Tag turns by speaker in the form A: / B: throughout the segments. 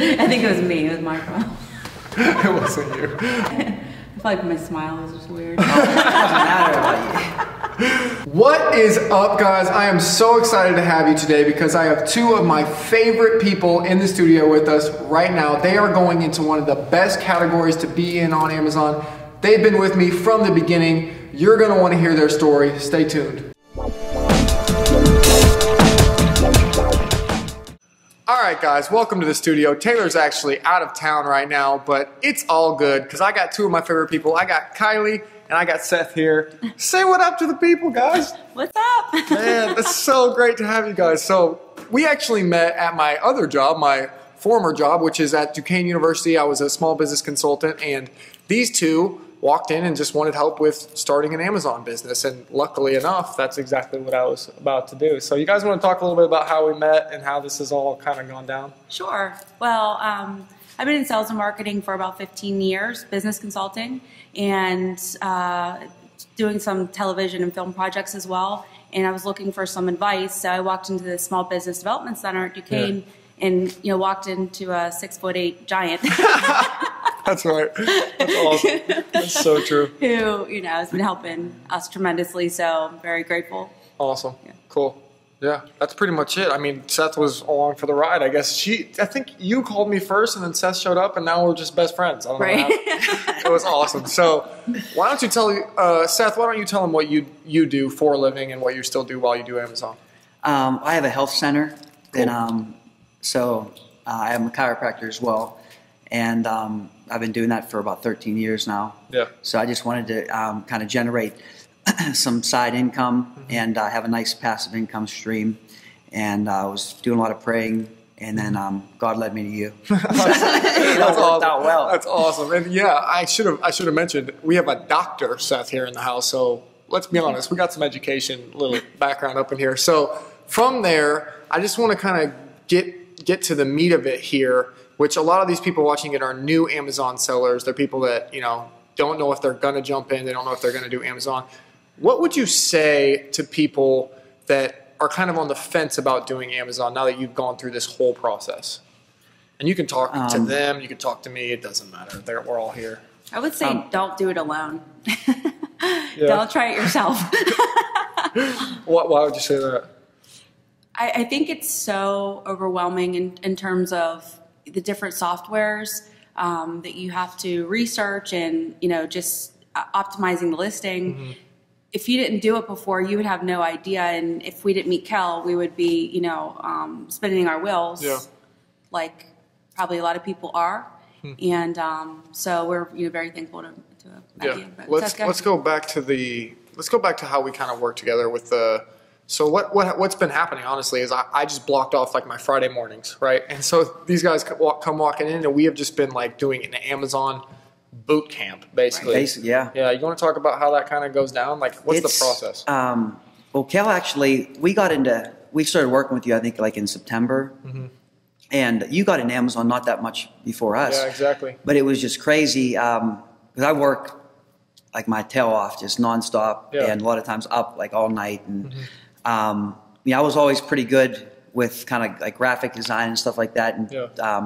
A: I think it was me. It was my problem.
B: It wasn't you.
A: I feel like my smile was just weird.
B: What is up, guys? I am so excited to have you today because I have two of my favorite people in the studio with us right now. They are going into one of the best categories to be in on Amazon. They've been with me from the beginning. You're gonna want to hear their story. Stay tuned. All right, guys, welcome to the studio. Taylor's actually out of town right now, but it's all good because I got two of my favorite people. I got Kylie and I got Seth here. Say what up to the people, guys.
A: What's up?
B: Man, that's so great to have you guys. So we actually met at my other job, my former job, which is at Duquesne University. I was a small business consultant, and these two walked in and just wanted help with starting an Amazon business. And luckily enough, that's exactly what I was about to do. So you guys want to talk a little bit about how we met and how this has all kind of gone down?
A: Sure. Well, I've been in sales and marketing for about 15 years, business consulting, and doing some television and film projects as well. And I was looking for some advice. So I walked into the Small Business Development Center at Duquesne and, walked into a 6'8" giant.
B: That's right. That's awesome. That's so true.
A: Who, has been helping us tremendously. So I'm very grateful.
B: Awesome.
A: Yeah.
B: Cool. Yeah, that's pretty much it. I mean, Seth was along for the ride. I guess I think you called me first and then Seth showed up and now we're just best friends. I don't know what happened. It was awesome. So why don't you tell Seth, why don't you tell him what you do for a living and what you still do while you do Amazon?
C: I have a health center.
B: Cool.
C: And so I am a chiropractor as well. And I've been doing that for about 13 years now. Yeah. So I just wanted to kind of generate some side income and have a nice passive income stream. And I was doing a lot of praying, and then God led me to you.
B: That's awesome. Out well. That's awesome. And yeah, I should have mentioned we have a doctor, Seth, here in the house. So let's be honest, we got some education, little background up in here. So from there, I just want to kind of get to the meat of it here, which a lot of these people watching it are new Amazon sellers. They're people that, don't know if they're going to jump in. They don't know if they're going to do Amazon. What would you say to people that are kind of on the fence about doing Amazon now that you've gone through this whole process? And you can talk to them. You can talk to me. It doesn't matter. We're all here.
A: I would say don't do it alone. Don't try it yourself.
B: Why would you say that?
A: I think it's so overwhelming in terms of the different softwares that you have to research and, just optimizing the listing. Mm-hmm. If you didn't do it before, you would have no idea. And if we didn't meet Kel, we would be, spinning our wheels like probably a lot of people are. And so we're very thankful to Maggie.
B: Let's go back to how we kind of work together with the. So what's been happening, honestly, is I just blocked off like my Friday mornings, right? And so these guys come walking in, and we have just been like doing an Amazon boot camp, basically.
C: Yeah.
B: Yeah. You want to talk about how that kind of goes down? Like, what's the process?
C: Well, Kel, actually, we started working with you, I think, like in September. Mm-hmm. And you got into Amazon not that much before us.
B: Yeah, exactly.
C: But it was just crazy because I work like my tail off, just nonstop, and a lot of times up like all night. And I was always pretty good with kind of like graphic design and stuff like that, and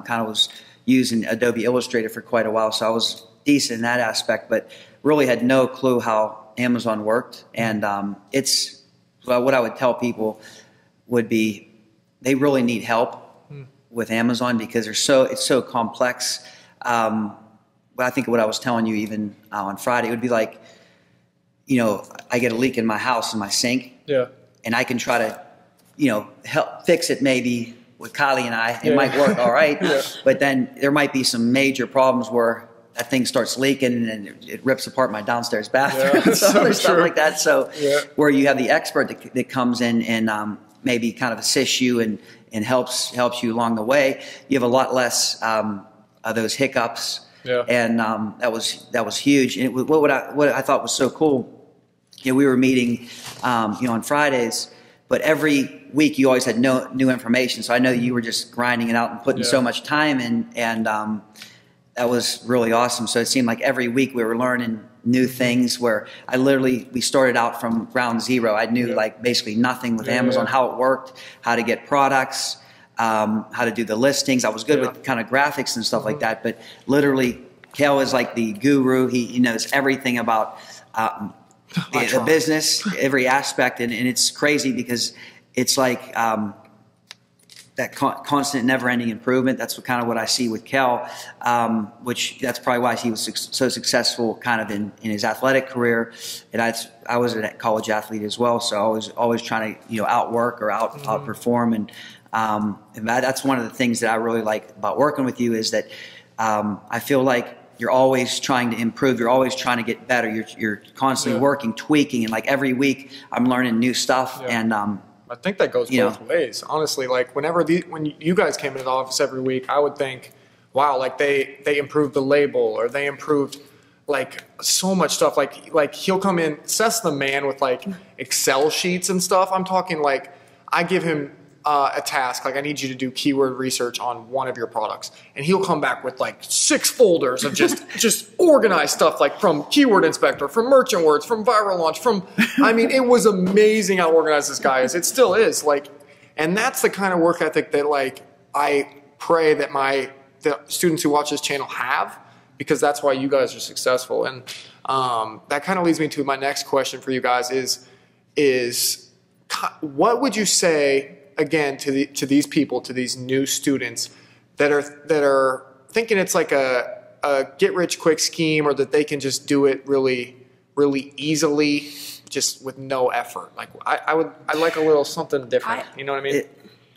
C: kind of was using Adobe Illustrator for quite a while, so I was decent in that aspect, but really had no clue how Amazon worked. And what I would tell people would be they really need help with Amazon because it's so complex. But I think what I was telling you even on Friday, it would be like, I get a leak in my house in my sink, and I can try to, help fix it maybe with Kylie and I. It might work all right, but then there might be some major problems where that thing starts leaking and it rips apart my downstairs bathroom, stuff like that. So where you have the expert that comes in and maybe kind of assists you and helps you along the way, you have a lot less of those hiccups. And that was huge. And what I thought was so cool, we were meeting, on Fridays, but every week you always had new information. So I know you were just grinding it out and putting so much time in, and that was really awesome. So it seemed like every week we were learning new things where we started out from ground zero. I knew like basically nothing with Amazon, how it worked, how to get products, how to do the listings. I was good with kind of graphics and stuff like that, but literally Kel is like the guru. He knows everything about the business, every aspect, and it's crazy because it's like that constant, never-ending improvement. That's what I see with Kel, which that's probably why he was so successful kind of in his athletic career. And I was a college athlete as well, so I was always trying to outwork or outperform. And that's one of the things that I really like about working with you is that I feel like you're always trying to improve. You're always trying to get better. You're constantly working, tweaking, and like every week I'm learning new stuff. And
B: I think that goes both ways. Honestly, like when you guys came into the office every week, I would think, wow, like they improved the label or they improved like so much stuff. Like he'll come in, Seth's the man with like Excel sheets and stuff. I'm talking like I give him a task, like I need you to do keyword research on one of your products, and he'll come back with like 6 folders of just organized stuff, like from Keyword Inspector, from Merchant Words, from Viral Launch, I mean, it was amazing how organized this guy is. It still is, like, and that's the kind of work ethic that like I pray that the students who watch this channel have, because that's why you guys are successful. And that kind of leads me to my next question for you guys is what would you say again to these people, to these new students that are thinking it's like a get rich quick scheme, or that they can just do it really easily, just with no effort? Like I'd like a little something different. You know what I mean?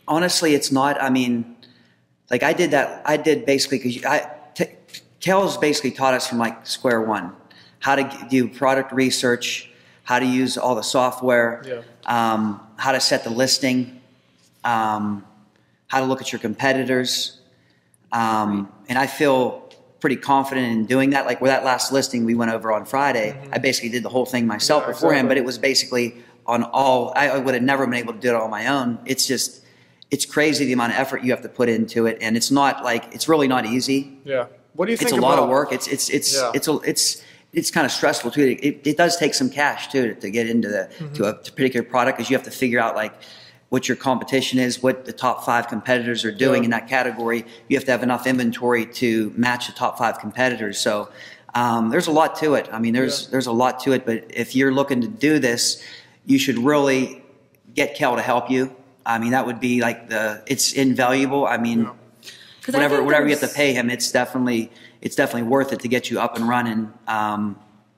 C: Honestly, it's not. I mean, like I did basically because Kel's basically taught us from like square one how to do product research, how to use all the software, how to set the listing. How to look at your competitors. And I feel pretty confident in doing that. Like with that last listing we went over on Friday, I basically did the whole thing myself beforehand, but it was basically on all, I would have never been able to do it on my own. It's crazy the amount of effort you have to put into it. And it's not like, it's really not easy.
B: Yeah. What do you think
C: It's a lot of work. It's kind of stressful too. It does take some cash too to get into to a particular product, because you have to figure out like what your competition is, what the top 5 competitors are doing in that category. You have to have enough inventory to match the top 5 competitors. So there's a lot to it. I mean, there's a lot to it. But if you're looking to do this, you should really get Kel to help you. I mean, that would be like it's invaluable. I mean, whatever you have to pay him, it's definitely worth it to get you up and running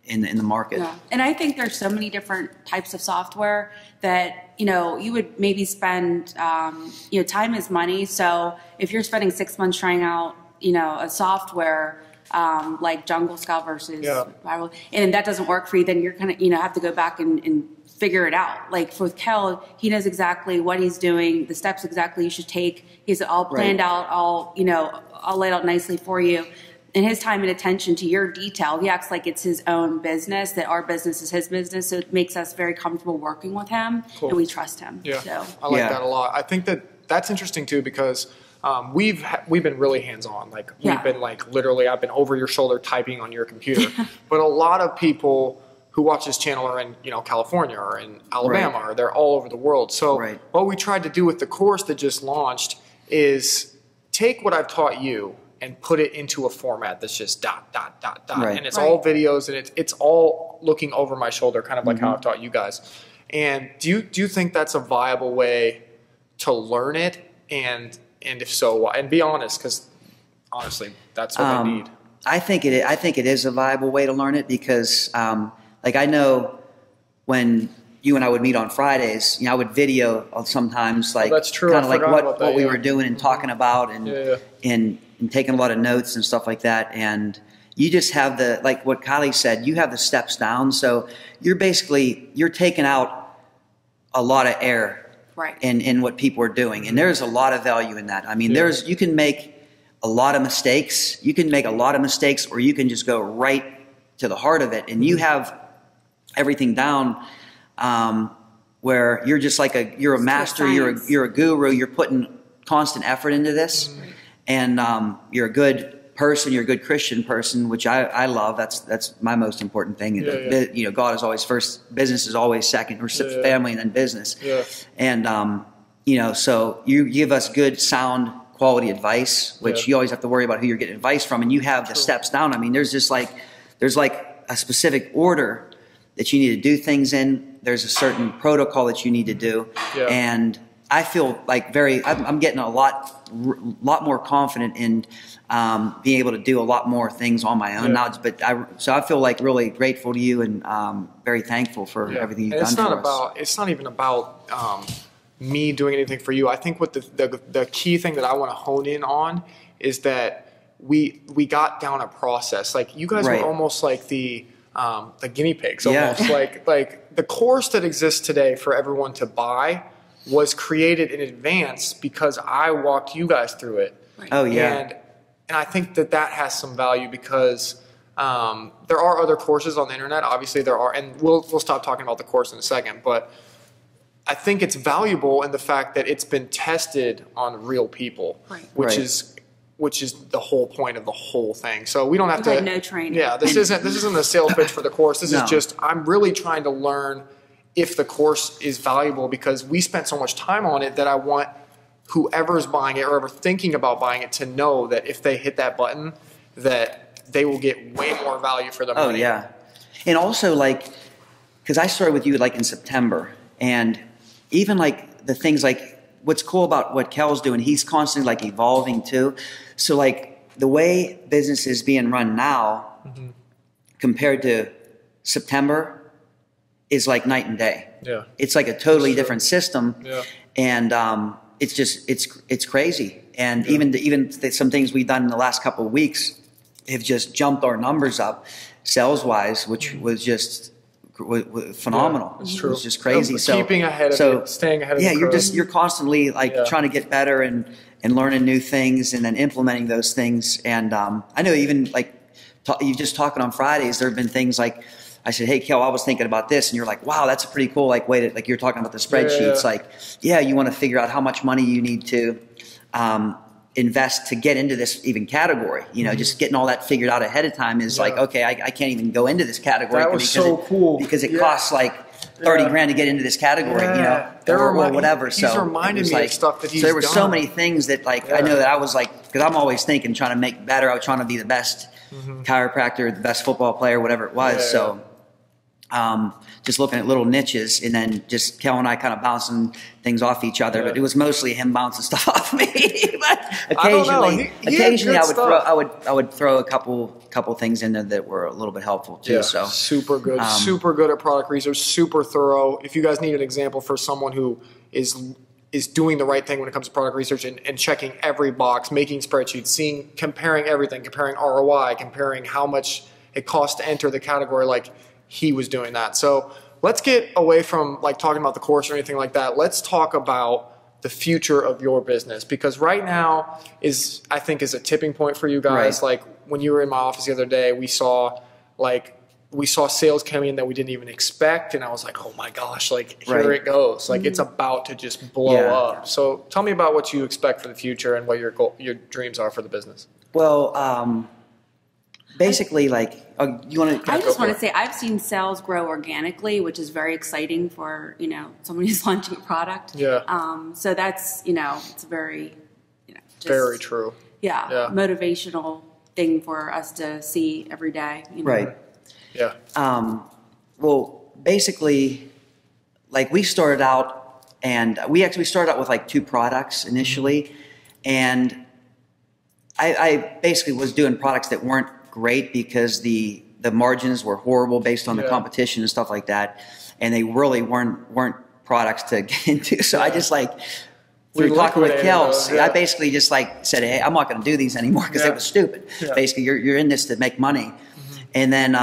C: in the market.
A: Yeah. And I think there's so many different types of software that, you would maybe spend, time is money. So if you're spending 6 months trying out, a software like Jungle Scout versus Viral, and that doesn't work for you, then you're going to, have to go back and figure it out. Like with Kel, he knows exactly what he's doing, the steps exactly you should take. He's all planned out, all laid out nicely for you. And his time and attention to your detail, he acts like it's his own business, that our business is his business. So it makes us very comfortable working with him, and we trust him.
B: Yeah,
A: so.
B: I like that a lot. I think that's interesting too, because we've been really hands-on. Like we've been like literally, I've been over your shoulder typing on your computer. But a lot of people who watch this channel are in California or in Alabama, or they're all over the world. So what we tried to do with the course that just launched is take what I've taught you and put it into a format that's just dot, dot, dot, dot. And it's all videos, and it's all looking over my shoulder, kind of like how I've taught you guys. And do you think that's a viable way to learn it? And if so, why? And be honest, because honestly, that's what I need.
C: I think it is a viable way to learn it, because like I know when you and I would meet on Fridays, I would video sometimes, like
B: that's true.
C: Kind of like what we were doing and talking about, and taking a lot of notes and stuff like that. And you just have like what Kylie said, you have the steps down. So you're taking out a lot of air in what people are doing. And there's a lot of value in that. I mean, you can make a lot of mistakes. You can make a lot of mistakes, or you can just go right to the heart of it. And you have everything down, where you're just like you're a master, you're a guru, you're putting constant effort into this. And you're a good person, you're a good Christian person, which I love. That's my most important thing. God is always first, business is always second, or family and then business. And So you give us good, sound, quality advice, which you always have to worry about who you're getting advice from, and you have the steps down. I mean, there's a specific order that you need to do things in. There's a certain protocol that you need to do, and I feel like I'm getting a lot more confident in being able to do a lot more things on my own now. But I feel like really grateful to you and very thankful for everything you've done for us.
B: It's not even about me doing anything for you. I think what the key thing that I want to hone in on is that we got down a process. Like you guys were almost like the guinea pigs, almost like the course that exists today for everyone to buy was created in advance because I walked you guys through it.
C: Oh yeah.
B: And I think that has some value because there are other courses on the internet. Obviously there are, and we'll stop talking about the course in a second, but I think it's valuable in the fact that it's been tested on real people, which is the whole point of the whole thing. So we don't have to.
A: No training.
B: Yeah, this isn't a sales pitch for the course. This is just I'm really trying to learn if the course is valuable because we spent so much time on it that I want whoever's buying it or ever thinking about buying it to know that if they hit that button, that they will get way more value for their money.
C: Oh yeah, and also because I started with you in September, and even the things what's cool about what Kel's doing, he's constantly evolving too. So the way business is being run now compared to September is night and day.
B: Yeah.
C: It's a totally different system.
B: Yeah.
C: And it's just it's crazy. And even some things we've done in the last couple of weeks have just jumped our numbers up sales wise, which was just phenomenal.
B: Yeah, it's true.
C: It was just crazy.
B: Keeping ahead of it, staying ahead of it.
C: Yeah, you're constantly trying to get better and learning new things and then implementing those things. And I know even you just talking on Fridays, there have been things I said, hey, Kel, I was thinking about this. And you're like, wow, that's a pretty cool way to, you're talking about the spreadsheets. You want to figure out how much money you need to invest to get into this even category. Just getting all that figured out ahead of time is okay, I can't even go into this category.
B: That was so cool.
C: Because it costs 30 grand to get into this category, or whatever.
B: He's reminded me of stuff that he's
C: done. So there were
B: done.
C: so many things that I know that I was because I'm always thinking, trying to make better. I was trying to be the best chiropractor, the best football player, whatever it was. So just looking at little niches and then just Kel and I kind of bouncing things off each other, but it was mostly him bouncing stuff off me. But occasionally I would throw a couple things in there that were a little bit helpful too.
B: Yeah,
C: so
B: super good at product research, super thorough. If you guys need an example for someone who is doing the right thing when it comes to product research and checking every box, making spreadsheets, comparing everything, comparing ROI, comparing how much it costs to enter the category, he was doing that. So let's get away from talking about the course or anything like that. Let's talk about the future of your business, because right now I think is a tipping point for you guys.
C: Right.
B: When you were in my office the other day, we saw sales coming in that we didn't even expect, and I was like, oh my gosh, here it goes. It's about to just blow up. So tell me about what you expect for the future and what your dreams are for the business.
C: Well, basically, you want to?
A: I just want to say I've seen sales grow organically, which is very exciting for someone who's launching a product.
B: Yeah.
A: So that's it's very
B: very true.
A: Yeah. Motivational thing for us to see every day.
C: Right.
B: Yeah.
C: Well, basically, we started out, and we actually started out with 2 products initially, and I basically was doing products that weren't great because the margins were horrible based on the competition and stuff like that, and they really weren't products to get into. So I just through talking with Kel, I basically just said, hey, I'm not going to do these anymore because it was stupid. Yeah. Basically, you're in this to make money, and then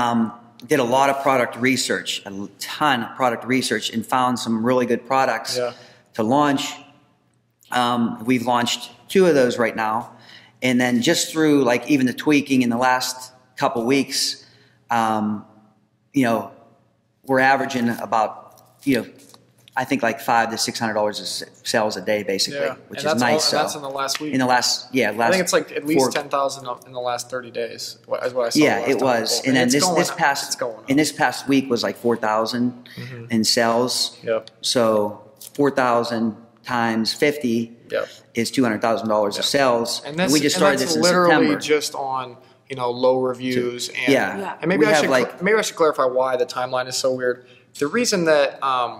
C: did a lot of product research, a ton of product research, and found some really good products to launch. We've launched 2 of those right now. And then just through even the tweaking in the last couple weeks, we're averaging about, I think $500 to $600 of sales a day, basically, which is nice.
B: That's in the last week.
C: In the last,
B: I think it's at least 10,000 in the last 30 days. Is what I saw.
C: Yeah, it was. And then this past week was 4,000 in sales.
B: Yep.
C: So 4,000 times 50
B: Yep.
C: is $200,000 of sales.
B: And that's,
C: we just started this in
B: literally
C: September.
B: just on, you know, low reviews. And, and maybe
C: we
B: maybe I should clarify why the timeline is so weird. The reason that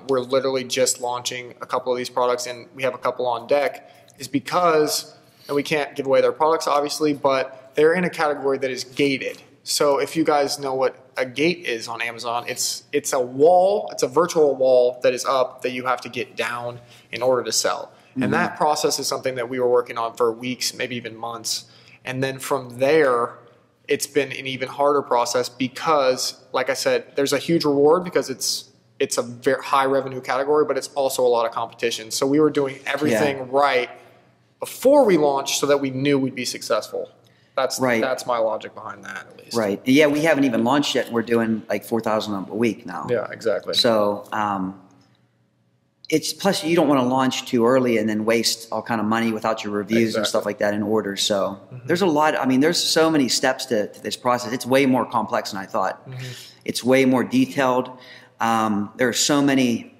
B: we're literally just launching a couple of these products and we have a couple on deck is because, and we can't give away their products obviously, but they're in a category that is gated. So if you guys know what a gate is on Amazon, it's a wall, it's a virtual wall that is up that you have to get down in order to sell. And that process is something that we were working on for weeks, maybe even months. And then from there, it's been an even harder process because, like I said, there's a huge reward because it's a very high revenue category, but it's also a lot of competition. So we were doing everything right before we launched so that we knew we'd be successful. That's my logic behind that, at least.
C: Right. Yeah, we haven't even launched yet. We're doing like 4,000 a week now.
B: Yeah, exactly.
C: So it's plus you don't want to launch too early and then waste all kind of money without your reviews and stuff like that in order. So there's a lot. I mean, there's so many steps to this process. It's way more complex than I thought. It's way more detailed. There are so many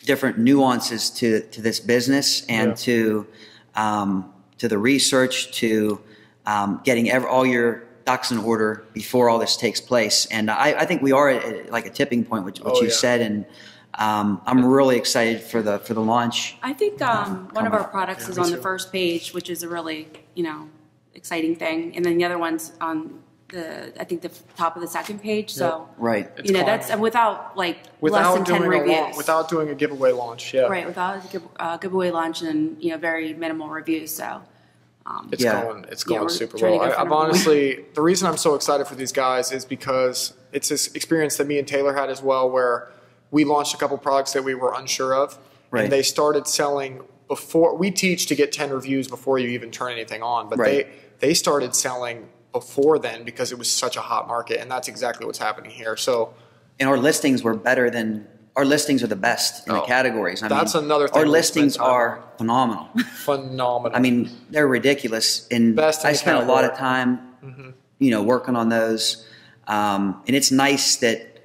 C: different nuances to this business and to the research, to getting all your ducks in order before all this takes place. And I think we are at like a tipping point, which you said, and I'm really excited for the launch.
A: I think one of our products is on the first page, which is a really, you know, exciting thing. And then the other one's on I think the top of the second page. So,
B: it's
A: you know, that's without less than 10 reviews.
B: Without doing a giveaway launch, Right,
A: without a giveaway launch and, you know, very minimal reviews. So,
B: it's going super well. I've honestly, the reason I'm so excited for these guys is because it's this experience that me and Taylor had as well, where we launched a couple products that we were unsure of, and they started selling before. We teach to get 10 reviews before you even turn anything on, but they started selling before then because it was such a hot market, and that's exactly what's happening here. So,
C: and our listings were better than. Our listings are the best in the categories. I mean,
B: another thing.
C: Our listings are phenomenal.
B: Phenomenal.
C: I mean, they're ridiculous. And I spent a lot of time, you know, working on those. And it's nice that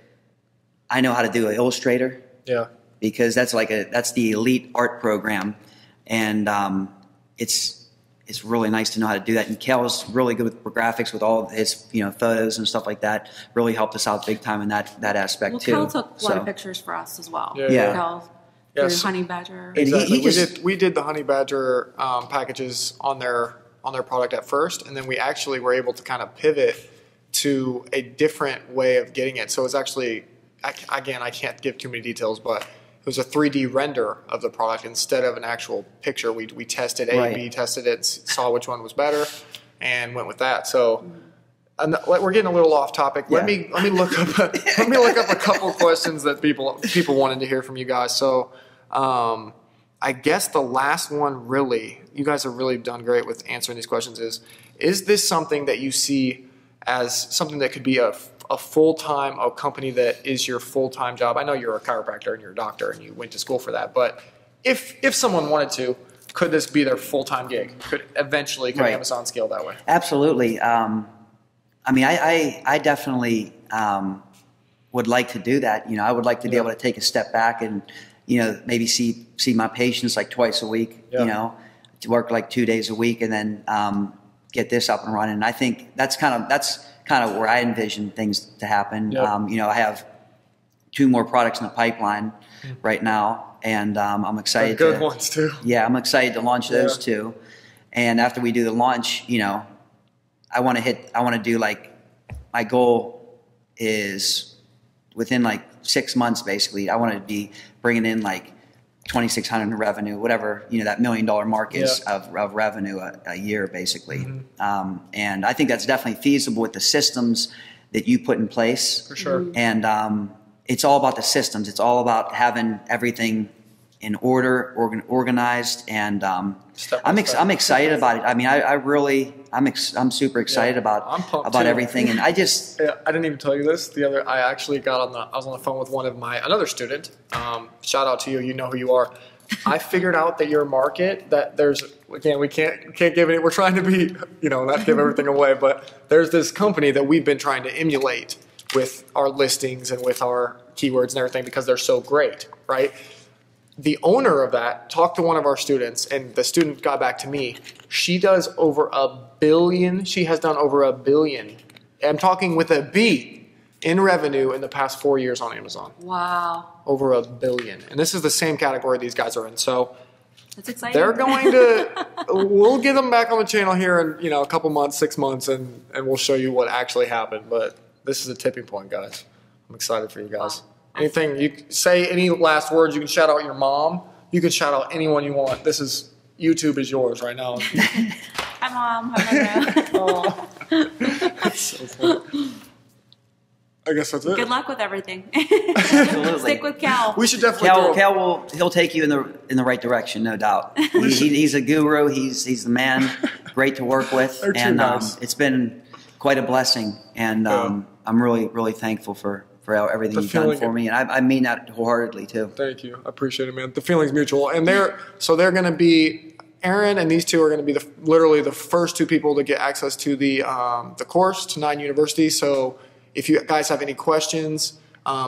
C: I know how to do an Illustrator. Yeah. Because that's the elite art program, and it's really nice to know how to do that. And Kel's really good with graphics, with all of his, you know, photos and stuff like that. Really helped us out big time in that aspect too.
A: Kel took a lot of pictures for us as well.
C: Yeah.
A: Kel, Honey Badger.
B: Exactly. We did the Honey Badger packages on their product at first, and then we actually were able to kind of pivot to a different way of getting it. So it's actually, again, I can't give too many details, but it was a 3D render of the product instead of an actual picture. We tested A/B tested it, saw which one was better, and went with that. So we're getting a little off topic. Let me look up a couple of questions that people wanted to hear from you guys. So I guess the last one, really, you guys have really done great with answering these questions. Is this something that you see as something that could be a full-time, a company that is your full-time job? I know you're a chiropractor and you're a doctor and you went to school for that, but if someone wanted to, could this be their full-time gig? Could Amazon scale that way?
C: Absolutely. I mean, I definitely would like to do that. You know, I would like to be able to take a step back and, you know, maybe see my patients like twice a week, you know, to work like 2 days a week, and then get this up and running. And I think that's kind of where I envision things to happen. You know, I have 2 more products in the pipeline right now, and I'm excited.
B: Good ones too.
C: Yeah, I'm excited to launch those 2. And after we do the launch, you know, I want to do, like, my goal is within like 6 months, basically, I want to be bringing in like 2,600 in revenue, whatever, you know, that $1 million mark is of revenue a year, basically. And I think that's definitely feasible with the systems that you put in place.
B: For sure.
C: And it's all about the systems. It's all about having everything in order, organized, and I'm excited about it. I mean, I'm super excited about everything, and I just
B: I didn't even tell you this. I actually I was on the phone with another student. Shout out to you. You know who you are. I figured out that your market, that there's, again, we can't give it. We're trying to be, you know, not give everything away, but there's this company that we've been trying to emulate with our listings and with our keywords and everything because they're so great, right? the owner of that talked to one of our students, and the student got back to me. She does over $1 billion. She has done over $1 billion. I'm talking with a B in revenue in the past 4 years on Amazon.
A: Wow.
B: Over $1 billion. And this is the same category these guys are in. So
A: that's exciting.
B: they're going to, we'll get them back on the channel here in, you know, a couple months, 6 months, and we'll show you what actually happened. But this is a tipping point, guys. I'm excited for you guys. Wow. Anything, you say any last words, you can shout out your mom. You can shout out anyone you want. This is, YouTube is yours right now.
A: Hi, Mom. Hi,
B: That's so funny. I guess that's it.
A: Good luck with everything.
C: Absolutely.
A: Stick with Cal.
B: We should definitely
C: He'll take you in the right direction, no doubt. He's a guru. He's the man. Great to work with, and it's been quite a blessing. And I'm really thankful for everything you've done for me, and I mean that wholeheartedly too.
B: Thank you. I appreciate it, man. The feeling's mutual, and they're going to be, Aaron and these two are going to be literally the first two people to get access to the course to 9 University. So if you guys have any questions,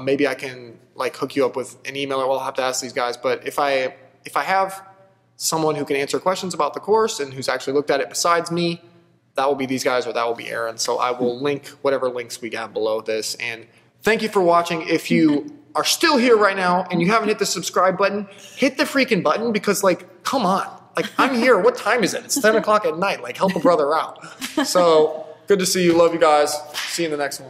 B: maybe I can like hook you up with an email, or I'll have to ask these guys. But if I have someone who can answer questions about the course and who's actually looked at it besides me, that will be these guys, or that will be Aaron. So I will link whatever links we have below this. And thank you for watching. If you are still here right now and you haven't hit the subscribe button, hit the freaking button, because like, come on. Like, I'm here. What time is it? It's 10 o'clock at night. Like, help a brother out. So good to see you. Love you guys. See you in the next one.